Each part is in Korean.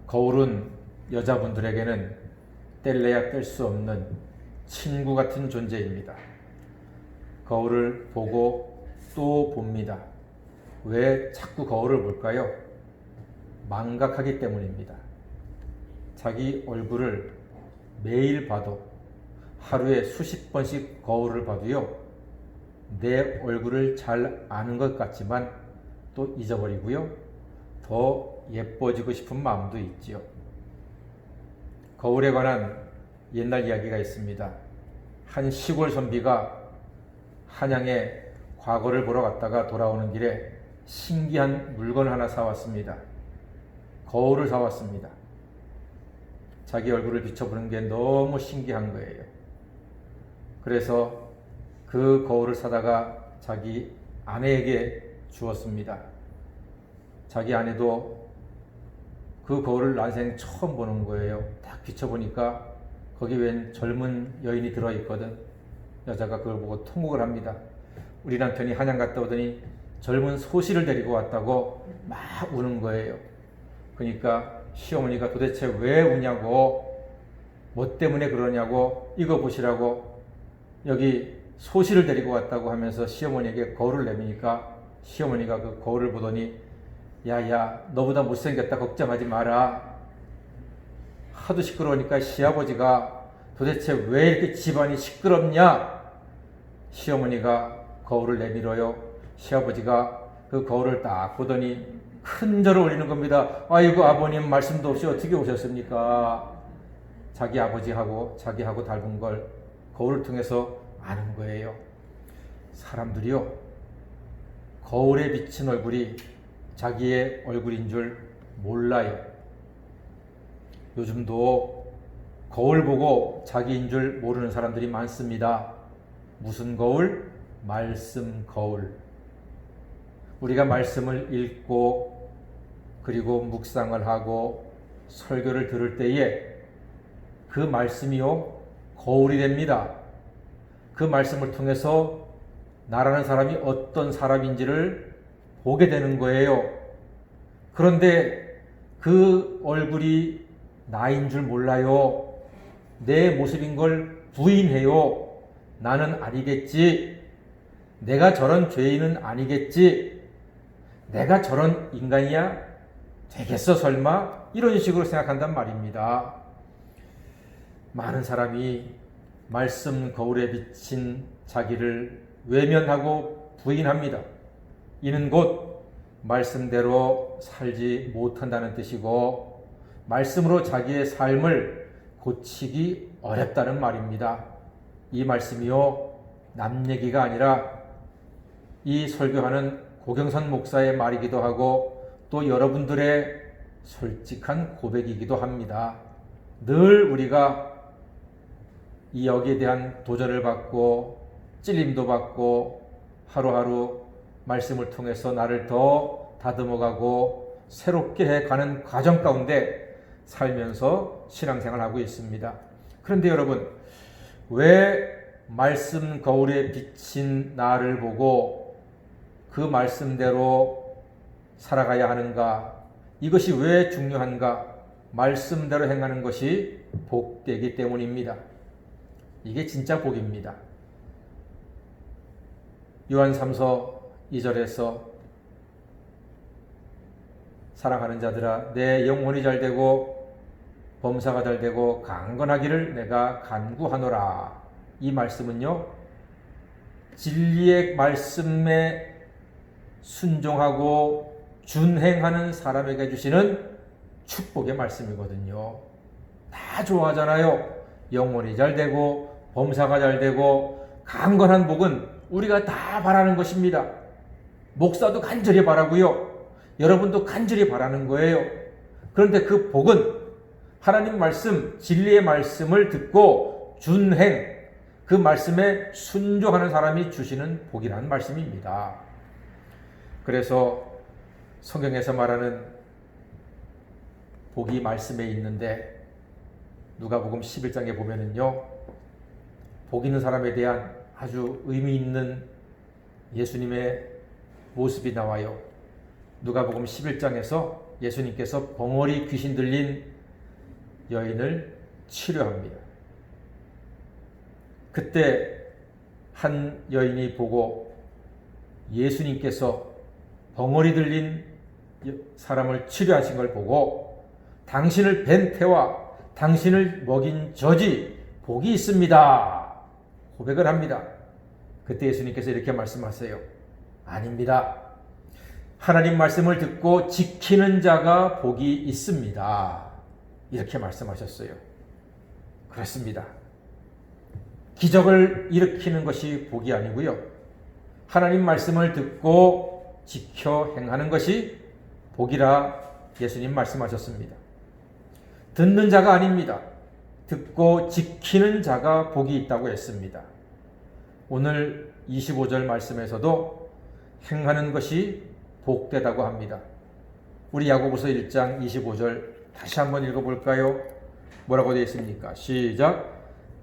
거울은 여자분들에게는 뗄래야 뗄 수 없는 친구 같은 존재입니다. 거울을 보고 또 봅니다. 왜 자꾸 거울을 볼까요? 망각하기 때문입니다. 자기 얼굴을 매일 봐도, 하루에 수십 번씩 거울을 봐도요, 내 얼굴을 잘 아는 것 같지만 또 잊어버리고요, 더 예뻐지고 싶은 마음도 있지요. 거울에 관한 옛날 이야기가 있습니다. 한 시골 선비가 한양에 과거를 보러 갔다가 돌아오는 길에 신기한 물건 하나 사왔습니다. 거울을 사왔습니다. 자기 얼굴을 비춰보는 게 너무 신기한 거예요. 그래서 그 거울을 사다가 자기 아내에게 주었습니다. 자기 아내도 그 거울을 난생 처음 보는 거예요. 딱 비춰보니까 거기 웬 젊은 여인이 들어있거든. 여자가 그걸 보고 통곡을 합니다. 우리 남편이 한양 갔다 오더니 젊은 소시를 데리고 왔다고 막 우는 거예요. 그러니까 시어머니가 도대체 왜 우냐고, 뭐 때문에 그러냐고, 이거 보시라고, 여기 소시를 데리고 왔다고 하면서 시어머니에게 거울을 내미니까 시어머니가 그 거울을 보더니, 야야, 너보다 못생겼다, 걱정하지 마라. 하도 시끄러우니까 시아버지가 도대체 왜 이렇게 집안이 시끄럽냐? 시어머니가 거울을 내밀어요. 시아버지가 그 거울을 딱 보더니 큰 절을 올리는 겁니다. 아이고, 아버님 말씀도 없이 어떻게 오셨습니까? 자기 아버지하고 자기하고 닮은 걸 거울을 통해서 아는 거예요. 사람들이요, 거울에 비친 얼굴이 자기의 얼굴인 줄 몰라요. 요즘도 거울 보고 자기인 줄 모르는 사람들이 많습니다. 무슨 거울? 말씀 거울. 우리가 말씀을 읽고 그리고 묵상을 하고 설교를 들을 때에 그 말씀이요, 거울이 됩니다. 그 말씀을 통해서 나라는 사람이 어떤 사람인지를 보게 되는 거예요. 그런데 그 얼굴이 나인 줄 몰라요. 내 모습인 걸 부인해요. 나는 아니겠지. 내가 저런 죄인은 아니겠지. 내가 저런 인간이야? 되겠어 설마? 이런 식으로 생각한단 말입니다. 많은 사람이 말씀 거울에 비친 자기를 외면하고 부인합니다. 이는 곧 말씀대로 살지 못한다는 뜻이고, 말씀으로 자기의 삶을 고치기 어렵다는 말입니다. 이 말씀이요, 남 얘기가 아니라 이 설교하는 고경선 목사의 말이기도 하고 또 여러분들의 솔직한 고백이기도 합니다. 늘 우리가 이 여기에 대한 도전을 받고 찔림도 받고 하루하루 말씀을 통해서 나를 더 다듬어가고 새롭게 해가는 과정 가운데 살면서 신앙생활하고 있습니다. 그런데 여러분, 왜 말씀 거울에 비친 나를 보고 그 말씀대로 살아가야 하는가? 이것이 왜 중요한가? 말씀대로 행하는 것이 복되기 때문입니다. 이게 진짜 복입니다. 요한 3서 2절에서 사랑하는 자들아, 내 영혼이 잘되고 범사가 잘되고 강건하기를 내가 간구하노라. 이 말씀은요, 진리의 말씀에 순종하고 준행하는 사람에게 주시는 축복의 말씀이거든요. 다 좋아하잖아요. 영혼이 잘되고 범사가 잘되고 강건한 복은 우리가 다 바라는 것입니다. 목사도 간절히 바라고요. 여러분도 간절히 바라는 거예요. 그런데 그 복은 하나님 말씀, 진리의 말씀을 듣고 준행, 그 말씀에 순종하는 사람이 주시는 복이라는 말씀입니다. 그래서 성경에서 말하는 복이 말씀에 있는데 누가복음 11장에 보면은요, 복 있는 사람에 대한 아주 의미 있는 예수님의 모습이 나와요. 누가복음 11장에서 예수님께서 벙어리 귀신 들린 여인을 치료합니다. 그때 한 여인이 보고 예수님께서 벙어리 들린 사람을 치료하신 걸 보고 당신을 뵌 태와 당신을 먹인 저지 복이 있습니다. 고백을 합니다. 그때 예수님께서 이렇게 말씀하세요. 아닙니다. 하나님 말씀을 듣고 지키는 자가 복이 있습니다. 이렇게 말씀하셨어요. 그렇습니다. 기적을 일으키는 것이 복이 아니고요. 하나님 말씀을 듣고 지켜 행하는 것이 복이라 예수님 말씀하셨습니다. 듣는 자가 아닙니다. 듣고 지키는 자가 복이 있다고 했습니다. 오늘 25절 말씀에서도 행하는 것이 복되다고 합니다. 우리 야고보서 1장 25절 다시 한번 읽어볼까요? 뭐라고 되어 있습니까? 시작.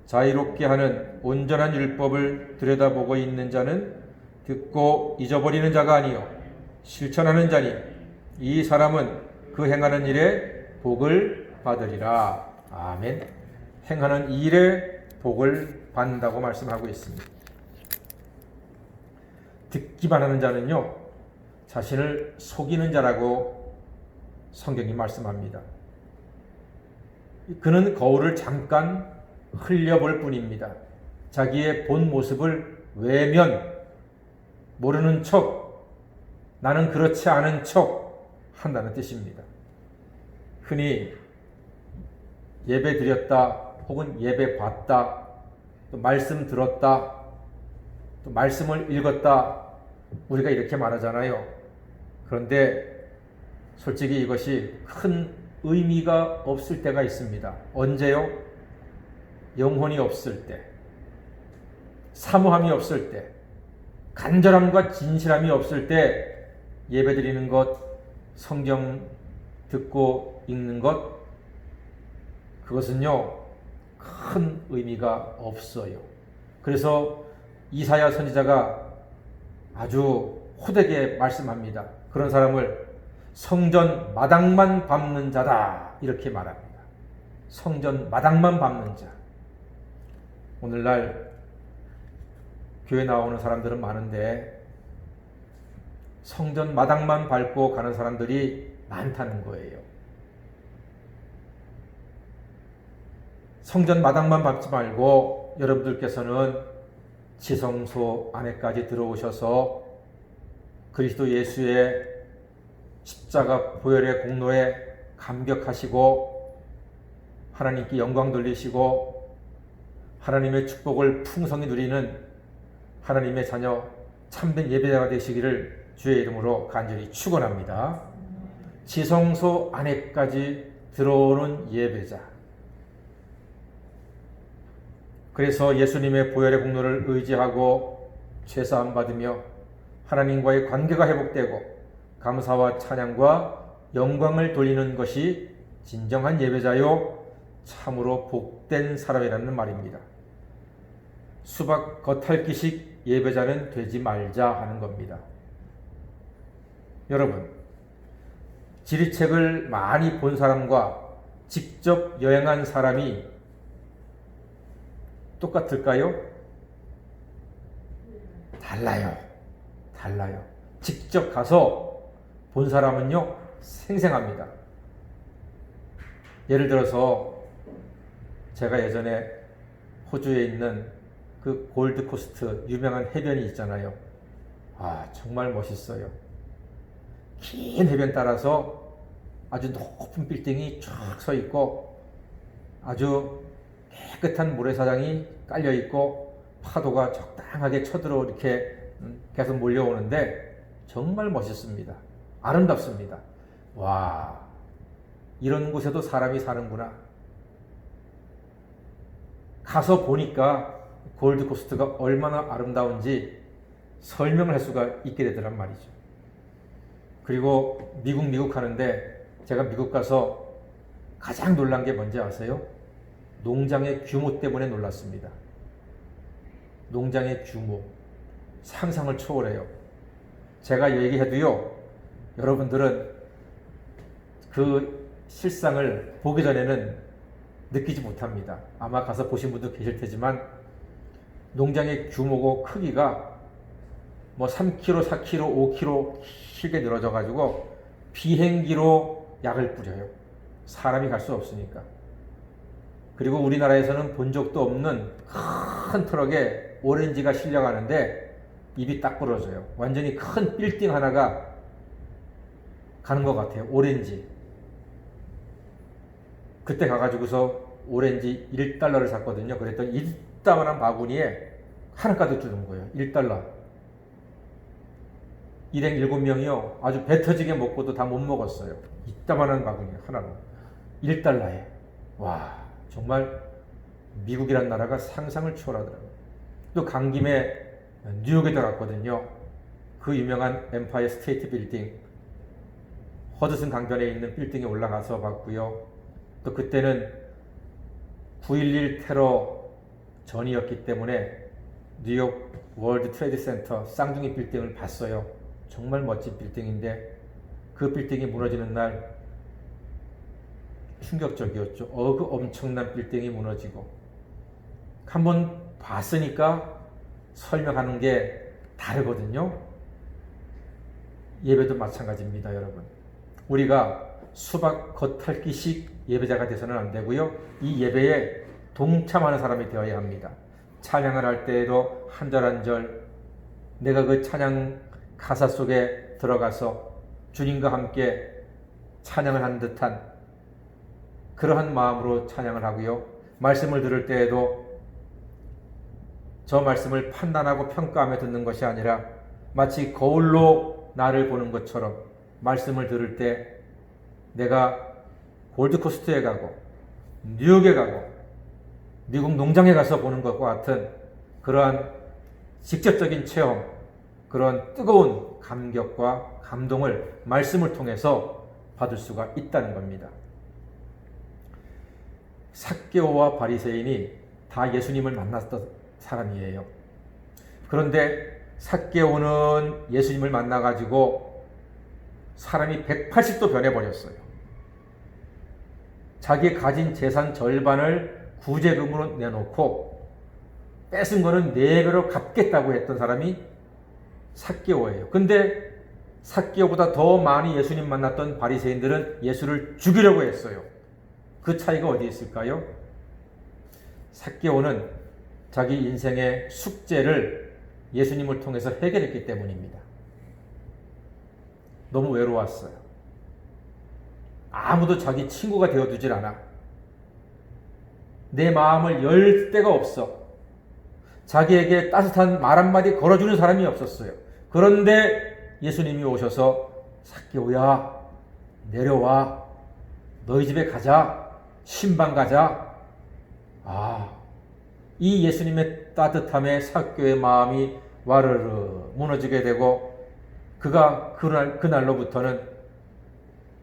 자유롭게 하는 온전한 율법을 들여다보고 있는 자는 듣고 잊어버리는 자가 아니요 실천하는 자니 이 사람은 그 행하는 일에 복을 받으리라. 아멘. 행하는 일에 복을 받는다고 말씀하고 있습니다. 듣기만 하는 자는요, 자신을 속이는 자라고 성경이 말씀합니다. 그는 거울을 잠깐 흘려볼 뿐입니다. 자기의 본 모습을 외면, 모르는 척, 나는 그렇지 않은 척 한다는 뜻입니다. 흔히 예배 드렸다, 혹은 예배 봤다, 또 말씀 들었다, 또 말씀을 읽었다, 우리가 이렇게 말하잖아요. 그런데 솔직히 이것이 큰 의미가 없을 때가 있습니다. 언제요? 영혼이 없을 때, 사모함이 없을 때, 간절함과 진실함이 없을 때 예배 드리는 것, 성경 듣고 읽는 것, 그것은요, 큰 의미가 없어요. 그래서 이사야 선지자가 아주 호되게 말씀합니다. 그런 사람을 성전 마당만 밟는 자다, 이렇게 말합니다. 성전 마당만 밟는 자. 오늘날 교회 나오는 사람들은 많은데 성전 마당만 밟고 가는 사람들이 많다는 거예요. 성전 마당만 밟지 말고 여러분들께서는 지성소 안에까지 들어오셔서 그리스도 예수의 십자가 보혈의 공로에 감격하시고 하나님께 영광 돌리시고 하나님의 축복을 풍성히 누리는 하나님의 자녀 참된 예배자가 되시기를 주의 이름으로 간절히 축원합니다. 지성소 안에까지 들어오는 예배자. 그래서 예수님의 보혈의 공로를 의지하고 죄사함 받으며 하나님과의 관계가 회복되고 감사와 찬양과 영광을 돌리는 것이 진정한 예배자요 참으로 복된 사람이라는 말입니다. 수박 겉핥기식 예배자는 되지 말자 하는 겁니다. 여러분, 지리책을 많이 본 사람과 직접 여행한 사람이 똑같을까요? 달라요. 직접 가서 본 사람은요, 생생합니다. 예를 들어서 제가 예전에 호주에 있는 그 골드코스트 유명한 해변이 있잖아요. 아, 정말 멋있어요. 긴 해변 따라서 아주 높은 빌딩이 쫙 서 있고 아주 깨끗한 모래사장이 깔려 있고 파도가 적당하게 쳐들어 이렇게 계속 몰려오는데 정말 멋있습니다. 아름답습니다. 와, 이런 곳에도 사람이 사는구나. 가서 보니까 골드코스트가 얼마나 아름다운지 설명을 할 수가 있게 되더란 말이죠. 그리고 미국 하는데 제가 미국 가서 가장 놀란 게 뭔지 아세요? 농장의 규모 때문에 놀랐습니다. 농장의 규모. 상상을 초월해요. 제가 얘기해도요, 여러분들은 그 실상을 보기 전에는 느끼지 못합니다. 아마 가서 보신 분도 계실 테지만 농장의 규모고 크기가 뭐 3km, 4km, 5km 길게 늘어져 가지고 비행기로 약을 뿌려요. 사람이 갈 수 없으니까. 그리고 우리나라에서는 본 적도 없는 큰 트럭에 오렌지가 실려가는데 입이 딱 부러져요. 완전히 큰 빌딩 하나가 가는 것 같아요. 오렌지. 그때 가가지고서 오렌지 1달러를 샀거든요. 그랬더니 이따만한 바구니에 하나 가득 주는 거예요. 1달러. 일행 7명이요. 아주 배 터지게 먹고도 다 못 먹었어요. 이따만한 바구니 하나로. 1달러에. 와, 정말 미국이란 나라가 상상을 초월하더라고요. 또 간 김에 뉴욕에 들어갔거든요. 그 유명한 엠파이어 스테이트 빌딩. 허드슨 강변에 있는 빌딩에 올라가서 봤고요. 또 그때는 9.11 테러 전이었기 때문에 뉴욕 월드 트레이드 센터 쌍둥이 빌딩을 봤어요. 정말 멋진 빌딩인데 그 빌딩이 무너지는 날 충격적이었죠. 그 엄청난 빌딩이 무너지고 한번 봤으니까 설명하는 게 다르거든요. 예배도 마찬가지입니다, 여러분. 우리가 수박 겉핥기식 예배자가 돼서는 안 되고요. 이 예배에 동참하는 사람이 되어야 합니다. 찬양을 할 때에도 한 절 한 절 내가 그 찬양 가사 속에 들어가서 주님과 함께 찬양을 한 듯한 그러한 마음으로 찬양을 하고요. 말씀을 들을 때에도 저 말씀을 판단하고 평가하며 듣는 것이 아니라 마치 거울로 나를 보는 것처럼 말씀을 들을 때 내가 골드코스트에 가고 뉴욕에 가고 미국 농장에 가서 보는 것과 같은 그러한 직접적인 체험, 그런 뜨거운 감격과 감동을 말씀을 통해서 받을 수가 있다는 겁니다. 삭개오와 바리새인이 다 예수님을 만났던 사람이에요. 그런데 삭개오는 예수님을 만나가지고 사람이 180도 변해버렸어요. 자기 가진 재산 절반을 구제금으로 내놓고 뺏은 거는 4배로 갚겠다고 했던 사람이 삭개오예요. 근데 삭개오보다 더 많이 예수님 만났던 바리새인들은 예수를 죽이려고 했어요. 그 차이가 어디 있을까요? 삭개오는 자기 인생의 숙제를 예수님을 통해서 해결했기 때문입니다. 너무 외로웠어요. 아무도 자기 친구가 되어두질 않아. 내 마음을 열 데가 없어. 자기에게 따뜻한 말 한마디 걸어주는 사람이 없었어요. 그런데 예수님이 오셔서 삭개오야 내려와 너희 집에 가자 신방 가자. 이 예수님의 따뜻함에 삭개오의 마음이 와르르 무너지게 되고 그가 그날로부터는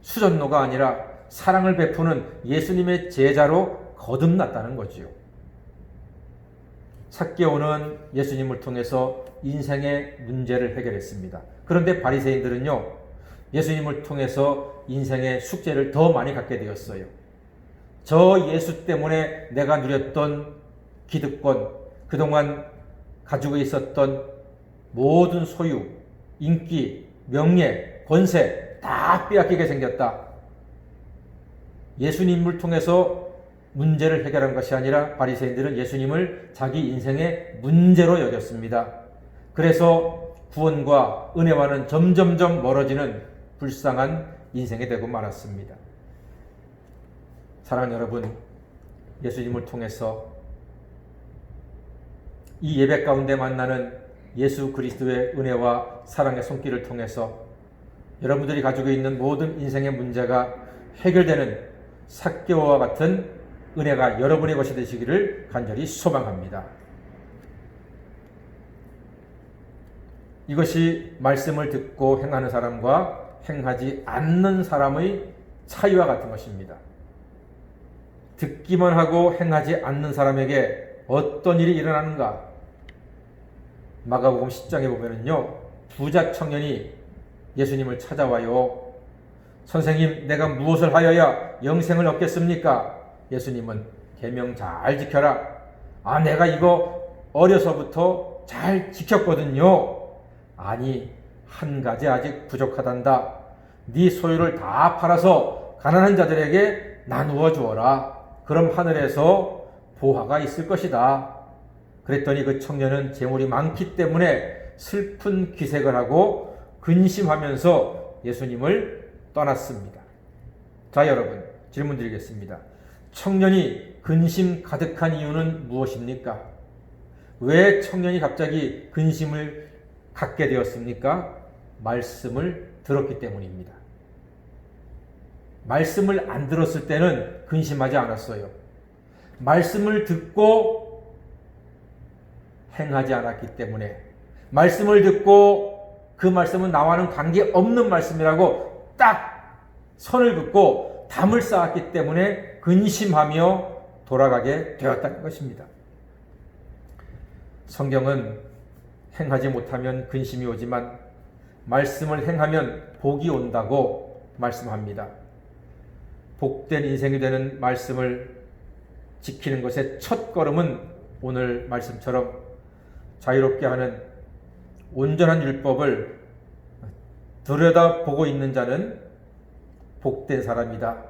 수전노가 아니라 사랑을 베푸는 예수님의 제자로 거듭났다는 거지요. 삭개오는 예수님을 통해서 인생의 문제를 해결했습니다. 그런데 바리새인들은요, 예수님을 통해서 인생의 숙제를 더 많이 갖게 되었어요. 저 예수 때문에 내가 누렸던 기득권, 그동안 가지고 있었던 모든 소유, 인기, 명예, 권세 다 빼앗기게 생겼다. 예수님을 통해서 문제를 해결한 것이 아니라 바리새인들은 예수님을 자기 인생의 문제로 여겼습니다. 그래서 구원과 은혜와는 점점점 멀어지는 불쌍한 인생이 되고 말았습니다. 사랑하는 여러분, 예수님을 통해서 이 예배 가운데 만나는 예수 그리스도의 은혜와 사랑의 손길을 통해서 여러분들이 가지고 있는 모든 인생의 문제가 해결되는 삭개오와 같은 은혜가 여러분의 것이 되시기를 간절히 소망합니다. 이것이 말씀을 듣고 행하는 사람과 행하지 않는 사람의 차이와 같은 것입니다. 듣기만 하고 행하지 않는 사람에게 어떤 일이 일어나는가? 마가복음 10장에 보면은요, 부자 청년이 예수님을 찾아와요. 선생님, 내가 무엇을 하여야 영생을 얻겠습니까? 예수님은 계명 잘 지켜라. 내가 이거 어려서부터 잘 지켰거든요. 아니, 한 가지 아직 부족하단다. 네 소유를 다 팔아서 가난한 자들에게 나누어 주어라. 그럼 하늘에서 보화가 있을 것이다. 그랬더니 그 청년은 재물이 많기 때문에 슬픈 기색을 하고 근심하면서 예수님을 떠났습니다. 자, 여러분, 질문 드리겠습니다. 청년이 근심 가득한 이유는 무엇입니까? 왜 청년이 갑자기 근심을 갖게 되었습니까? 말씀을 들었기 때문입니다. 말씀을 안 들었을 때는 근심하지 않았어요. 말씀을 듣고 행하지 않았기 때문에, 말씀을 듣고 그 말씀은 나와는 관계없는 말씀이라고 딱 선을 긋고 담을 쌓았기 때문에 근심하며 돌아가게 되었다는 것입니다. 성경은 행하지 못하면 근심이 오지만 말씀을 행하면 복이 온다고 말씀합니다. 복된 인생이 되는 말씀을 지키는 것의 첫 걸음은 오늘 말씀처럼 자유롭게 하는 온전한 율법을 들여다보고 있는 자는 복된 사람이다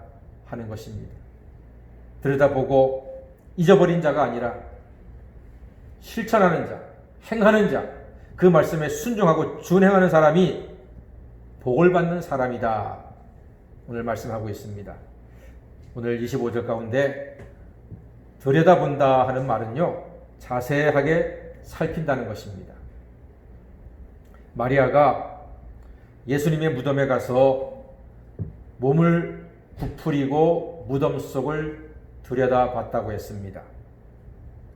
하는 것입니다. 들여다보고 잊어버린 자가 아니라 실천하는 자, 행하는 자, 그 말씀에 순종하고 준행하는 사람이 복을 받는 사람이다. 오늘 말씀하고 있습니다. 오늘 25절 가운데 들여다본다 하는 말은요, 자세하게 살핀다는 것입니다. 마리아가 예수님의 무덤에 가서 몸을 부풀리고 무덤 속을 들여다봤다고 했습니다.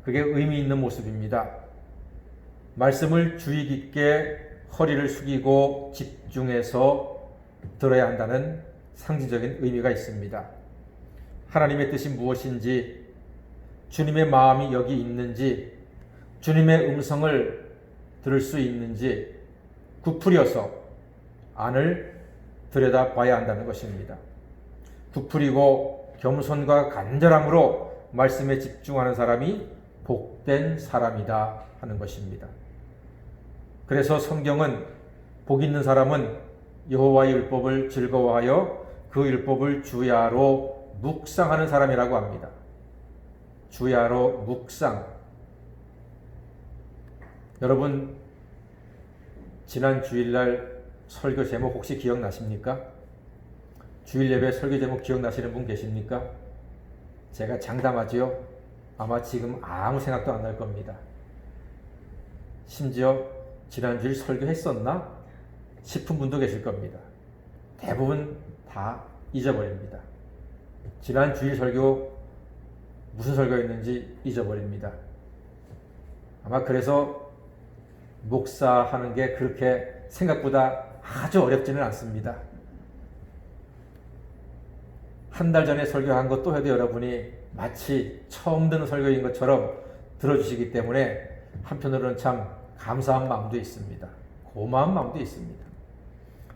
그게 의미 있는 모습입니다. 말씀을 주의 깊게 허리를 숙이고 집중해서 들어야 한다는 상징적인 의미가 있습니다. 하나님의 뜻이 무엇인지, 주님의 마음이 여기 있는지, 주님의 음성을 들을 수 있는지 부풀려서 안을 들여다봐야 한다는 것입니다. 부풀리고 겸손과 간절함으로 말씀에 집중하는 사람이 복된 사람이다 하는 것입니다. 그래서 성경은 복 있는 사람은 여호와의 율법을 즐거워하여 그 율법을 주야로 묵상하는 사람이라고 합니다. 주야로 묵상. 여러분, 지난 주일날 설교 제목 혹시 기억나십니까? 주일 예배 설교 제목 기억나시는 분 계십니까? 제가 장담하지요? 아마 지금 아무 생각도 안 날 겁니다. 심지어 지난 주일 설교했었나 싶은 분도 계실 겁니다. 대부분 다 잊어버립니다. 지난 주일 설교 무슨 설교였는지 잊어버립니다. 아마 그래서 목사하는 게 그렇게 생각보다 아주 어렵지는 않습니다. 한 달 전에 설교한 것도 해도 여러분이 마치 처음 듣는 설교인 것처럼 들어주시기 때문에 한편으로는 참 감사한 마음도 있습니다. 고마운 마음도 있습니다.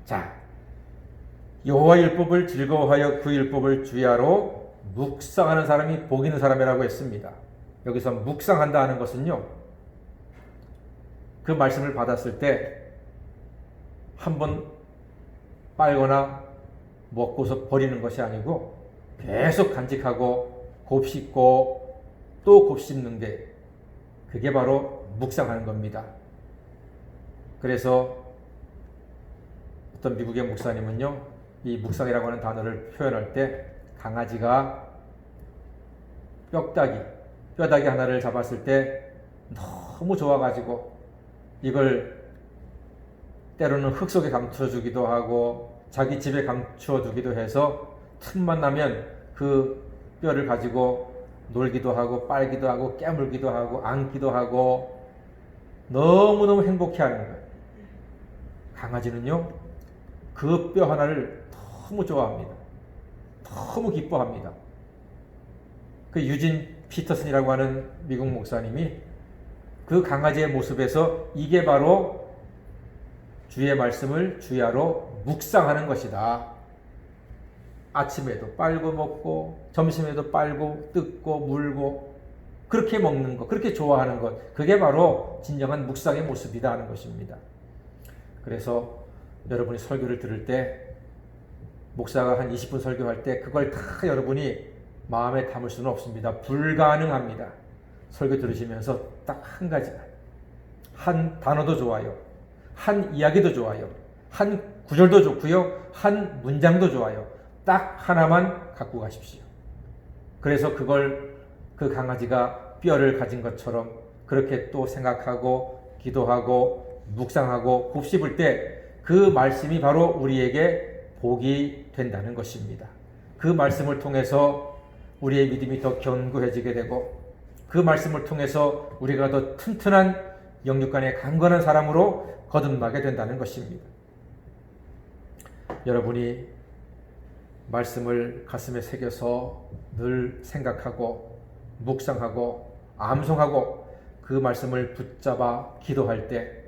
자, 여호와의 율법을 즐거워하여 그 율법을 주야로 묵상하는 사람이 복 있는 사람이라고 했습니다. 여기서 묵상한다 하는 것은요, 그 말씀을 받았을 때 한번 빨거나 먹고서 버리는 것이 아니고 계속 간직하고 곱씹고 또 곱씹는 게, 그게 바로 묵상하는 겁니다. 그래서 어떤 미국의 목사님은요, 이 묵상이라고 하는 단어를 표현할 때 강아지가 뼈다귀 하나를 잡았을 때 너무 좋아가지고 이걸 때로는 흙 속에 감춰주기도 하고 자기 집에 감춰두기도 해서 틈만 나면 그 뼈를 가지고 놀기도 하고 빨기도 하고 깨물기도 하고 안기도 하고 너무너무 행복해하는 거예요. 강아지는요, 그 뼈 하나를 너무 좋아합니다. 너무 기뻐합니다. 그 유진 피터슨이라고 하는 미국 목사님이 그 강아지의 모습에서 이게 바로 주의 말씀을 주야로 묵상하는 것이다. 아침에도 빨고 먹고 점심에도 빨고 뜯고 물고 그렇게 먹는 것, 그렇게 좋아하는 것, 그게 바로 진정한 묵상의 모습이다 하는 것입니다. 그래서 여러분이 설교를 들을 때 목사가 한 20분 설교할 때 그걸 다 여러분이 마음에 담을 수는 없습니다. 불가능합니다. 설교 들으시면서 딱 한 가지만, 한 단어도 좋아요, 한 이야기도 좋아요, 한 구절도 좋고요, 한 문장도 좋아요. 딱 하나만 갖고 가십시오. 그래서 그걸 그 강아지가 뼈를 가진 것처럼 그렇게 또 생각하고 기도하고 묵상하고 곱씹을 때 그 말씀이 바로 우리에게 복이 된다는 것입니다. 그 말씀을 통해서 우리의 믿음이 더 견고해지게 되고 그 말씀을 통해서 우리가 더 튼튼한 영육간의 강건한 사람으로 거듭나게 된다는 것입니다. 여러분이 말씀을 가슴에 새겨서 늘 생각하고 묵상하고 암송하고 그 말씀을 붙잡아 기도할 때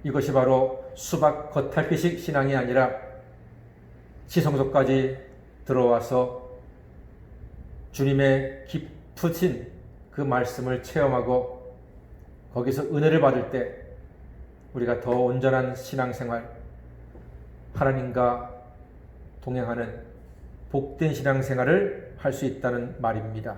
이것이 바로 수박 겉핥기식 신앙이 아니라 지성소까지 들어와서 주님의 깊으신 그 말씀을 체험하고 거기서 은혜를 받을 때 우리가 더 온전한 신앙생활, 하나님과 동행하는 복된 신앙생활을 할 수 있다는 말입니다.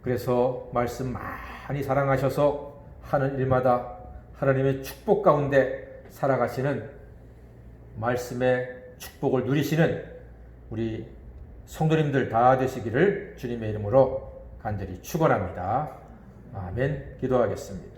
그래서 말씀 많이 사랑하셔서 하는 일마다 하나님의 축복 가운데 살아가시는 말씀의 축복을 누리시는 우리 성도님들 다 되시기를 주님의 이름으로 간절히 축원합니다. 아멘. 기도하겠습니다.